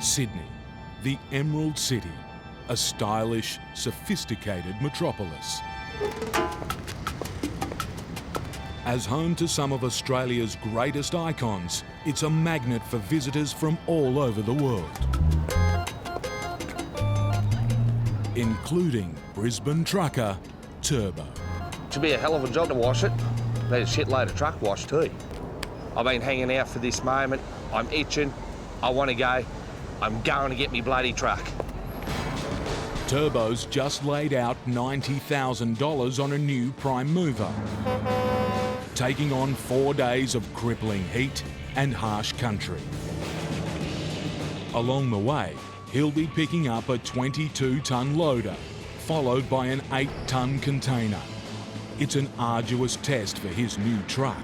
Sydney, the Emerald City, a stylish, sophisticated metropolis. As home to some of Australia's greatest icons, it's a magnet for visitors from all over the world, including Brisbane trucker Turbo. Should be a hell of a job to wash it. Need a shitload of truck wash too. I've been hanging out for this moment. I'm itching. I want to go. I'm going to get me bloody truck. Turbo's just laid out $90,000 on a new prime mover, taking on 4 days of crippling heat and harsh country. Along the way, he'll be picking up a 22-tonne loader, followed by an 8-tonne container. It's an arduous test for his new truck.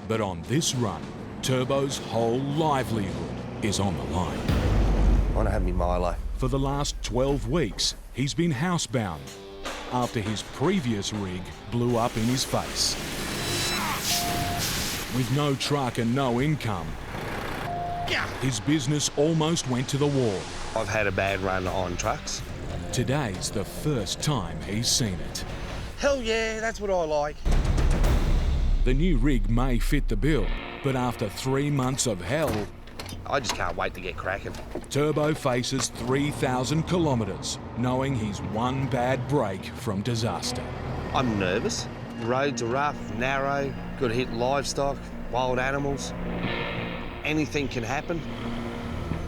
But on this run, Turbo's whole livelihood is on the line. I want to have me Milo. For the last 12 weeks, he's been housebound after his previous rig blew up in his face. With no truck and no income, his business almost went to the wall. I've had a bad run on trucks. Today's the first time he's seen it. Hell yeah, that's what I like. The new rig may fit the bill, but after 3 months of hell, I just can't wait to get cracking. Turbo faces 3,000 kilometres, knowing he's one bad break from disaster. I'm nervous. Roads are rough, narrow, could hit livestock, wild animals. Anything can happen.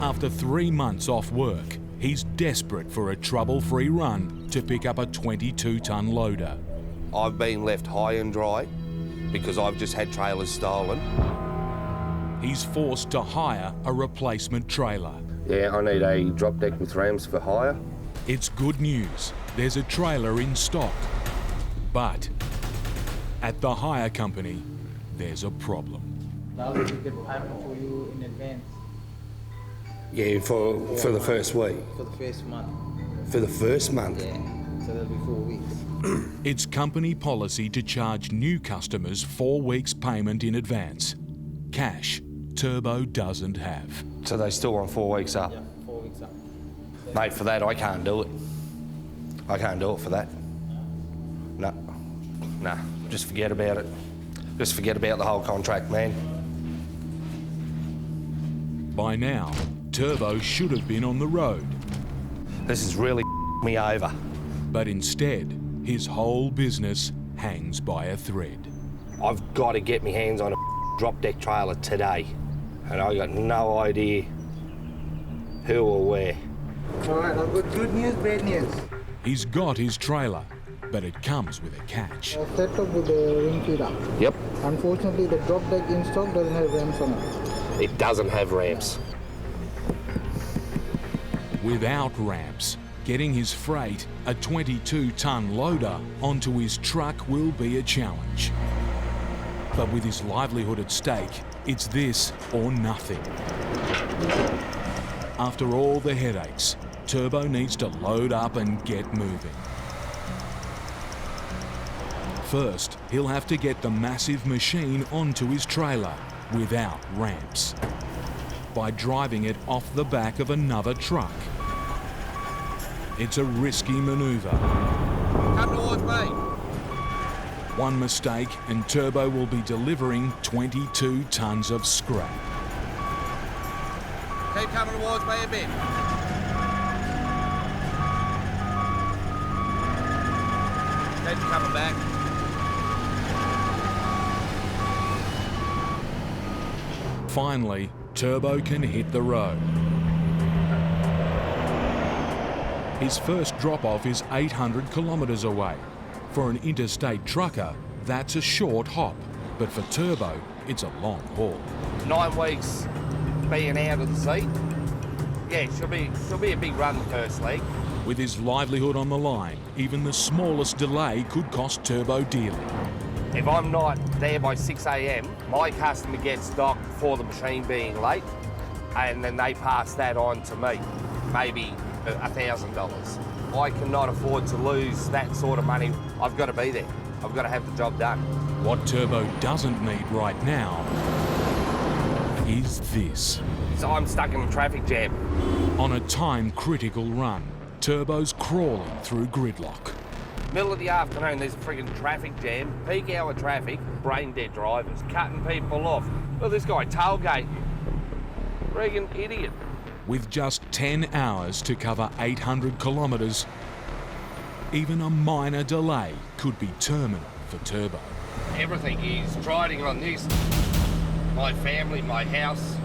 After 3 months off work, he's desperate for a trouble-free run to pick up a 22-tonne loader. I've been left high and dry because I've just had trailers stolen. He's forced to hire a replacement trailer. Yeah, I need a drop deck with rams for hire. It's good news. There's a trailer in stock. But at the hire company, there's a problem. Now we get payment for you in advance. Yeah, for the first week. For the first month. For the first month? Yeah, so that'll be 4 weeks. It's company policy to charge new customers 4 weeks' payment in advance. Cash Turbo doesn't have. So they still want 4 weeks up? Yeah, 4 weeks up. Mate, for that, I can't do it. I can't do it for that. No. Nah, just forget about it. Just forget about the whole contract, man. By now, Turbo should have been on the road. This is really me over. But instead, his whole business hangs by a thread. I've got to get my hands on a drop deck trailer today. And I got no idea who or where. All right, I've got good news, bad news. He's got his trailer, but it comes with a catch. I've set up with the ring feeder. Yep. Unfortunately, the drop deck in stock doesn't have ramps on it. It doesn't have ramps. Without ramps, getting his freight, a 22-tonne loader, onto his truck will be a challenge. But with his livelihood at stake, it's this or nothing. After all the headaches, Turbo needs to load up and get moving. First, he'll have to get the massive machine onto his trailer without ramps by driving it off the back of another truck. It's a risky manoeuvre. Come towards me. One mistake and Turbo will be delivering 22 tonnes of scrap. Keep coming towards me a bit. Keep coming back. Finally, Turbo can hit the road. His first drop-off is 800 kilometres away. For an interstate trucker, that's a short hop, but for Turbo, it's a long haul. 9 weeks being out of the seat. Yeah, she'll be a big run the first leg. With his livelihood on the line, even the smallest delay could cost Turbo dearly. If I'm not there by 6 a.m, my customer gets docked for the machine being late, and then they pass that on to me, maybe $1,000. I cannot afford to lose that sort of money. I've got to be there. I've got to have the job done. What Turbo doesn't need right now is this. So I'm stuck in a traffic jam. On a time-critical run, Turbo's crawling through gridlock. Middle of the afternoon, there's a friggin' traffic jam, peak hour traffic, brain dead drivers, cutting people off. Look, this guy tailgating. Friggin' idiot. With just 10 hours to cover 800 kilometres, even a minor delay could be terminal for Turbo. Everything is riding on this. My family, my house,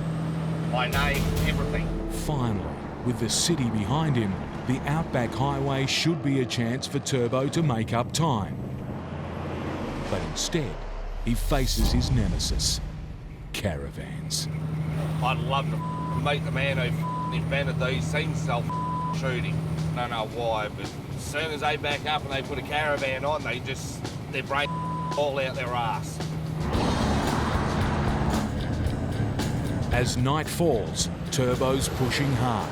my name, everything. Finally, with the city behind him, the Outback Highway should be a chance for Turbo to make up time. But instead, he faces his nemesis, caravans. I'd love to meet the man who invented these. Seems self-shooting. I don't know why, but as soon as they back up and they put a caravan on, their brain all out their ass. As night falls, Turbo's pushing hard.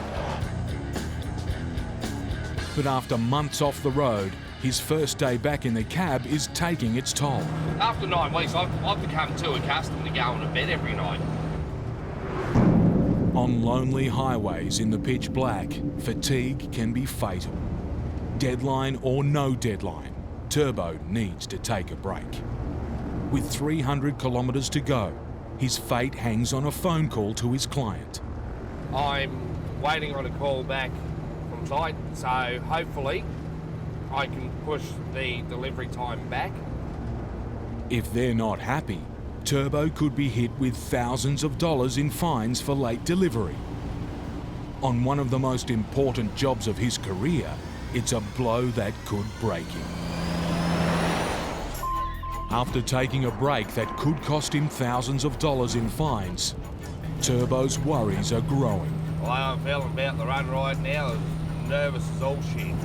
But after months off the road, his first day back in the cab is taking its toll. After 9 weeks, I've become too accustomed to going to bed every night. On lonely highways in the pitch black, fatigue can be fatal. Deadline or no deadline, Turbo needs to take a break. With 300 kilometres to go, his fate hangs on a phone call to his client. I'm waiting on a call back from site, so hopefully I can push the delivery time back. If they're not happy, Turbo could be hit with thousands of dollars in fines for late delivery. On one of the most important jobs of his career, it's a blow that could break him. After taking a break that could cost him thousands of dollars in fines, Turbo's worries are growing. Well, I'm feeling about the run right now, nervous as all shit.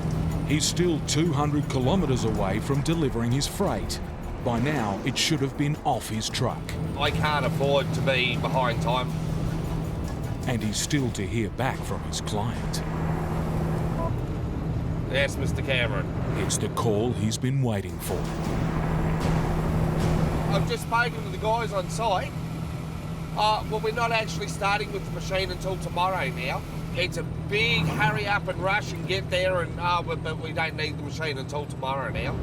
He's still 200 kilometres away from delivering his freight. By now, it should have been off his truck. I can't afford to be behind time. And he's still to hear back from his client. Yes, Mr. Cameron. It's the call he's been waiting for. I've just spoken to the guys on site. Well, we're not actually starting with the machine until tomorrow now. It's a big hurry up and rush and get there, and but we don't need the machine until tomorrow now.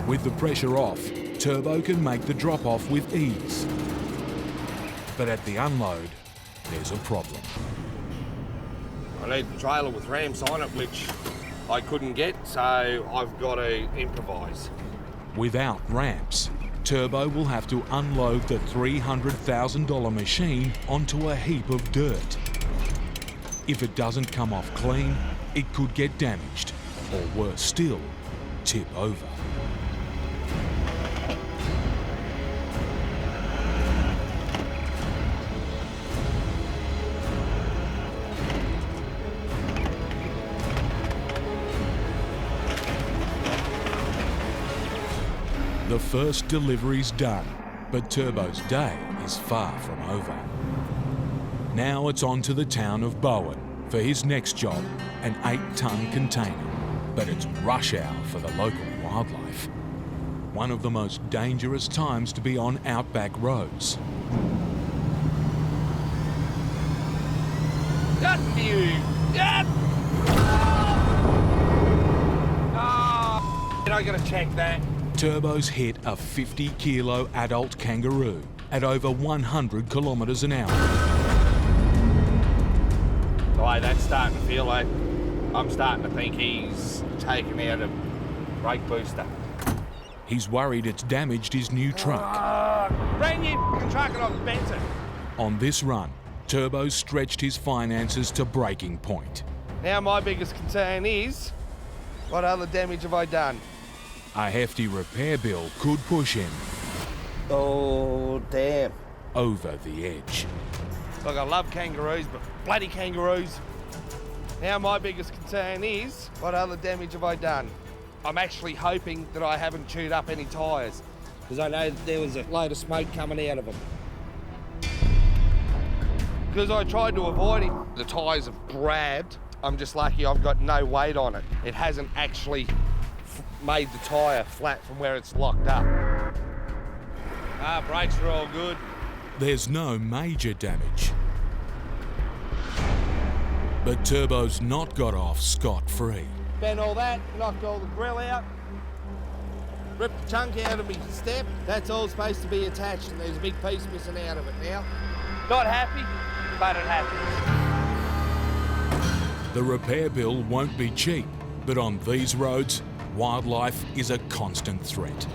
With the pressure off, Turbo can make the drop-off with ease. But at the unload, there's a problem. I need the trailer with ramps on it, which I couldn't get, so I've got to improvise. Without ramps, Turbo will have to unload the $300,000 machine onto a heap of dirt. If it doesn't come off clean, it could get damaged, or worse still, tip over. The first delivery's done, but Turbo's day is far from over. Now it's on to the town of Bowen for his next job, an 8-ton container. But it's rush hour for the local wildlife. One of the most dangerous times to be on outback roads. Got you! Yep! I gotta check that. Turbo's hit a 50-kilo adult kangaroo at over 100 kilometres an hour. The way that's starting to feel like, I'm starting to think he's taken out a brake booster. He's worried it's damaged his new truck. Brand new f***ing truck and I've bent it. On this run, Turbo's stretched his finances to breaking point. Now my biggest concern is, what other damage have I done? A hefty repair bill could push him Oh, damn. over the edge. Look, I love kangaroos, but bloody kangaroos. Now my biggest concern is, what other damage have I done? I'm actually hoping that I haven't chewed up any tyres, because I know that there was a load of smoke coming out of them. Because I tried to avoid him, the tyres have grabbed. I'm just lucky I've got no weight on it. It hasn't actually made the tyre flat from where it's locked up. Brakes are all good. There's no major damage. But Turbo's not got off scot-free. Bent all that, knocked all the grill out, ripped the chunk out of me step. That's all supposed to be attached, and there's a big piece missing out of it now. Not happy, but it happens. The repair bill won't be cheap, but on these roads, wildlife is a constant threat.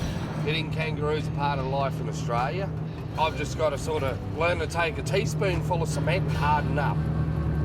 Hitting kangaroos a part of life in Australia. I've just got to sort of learn to take a teaspoonful of cement and harden up.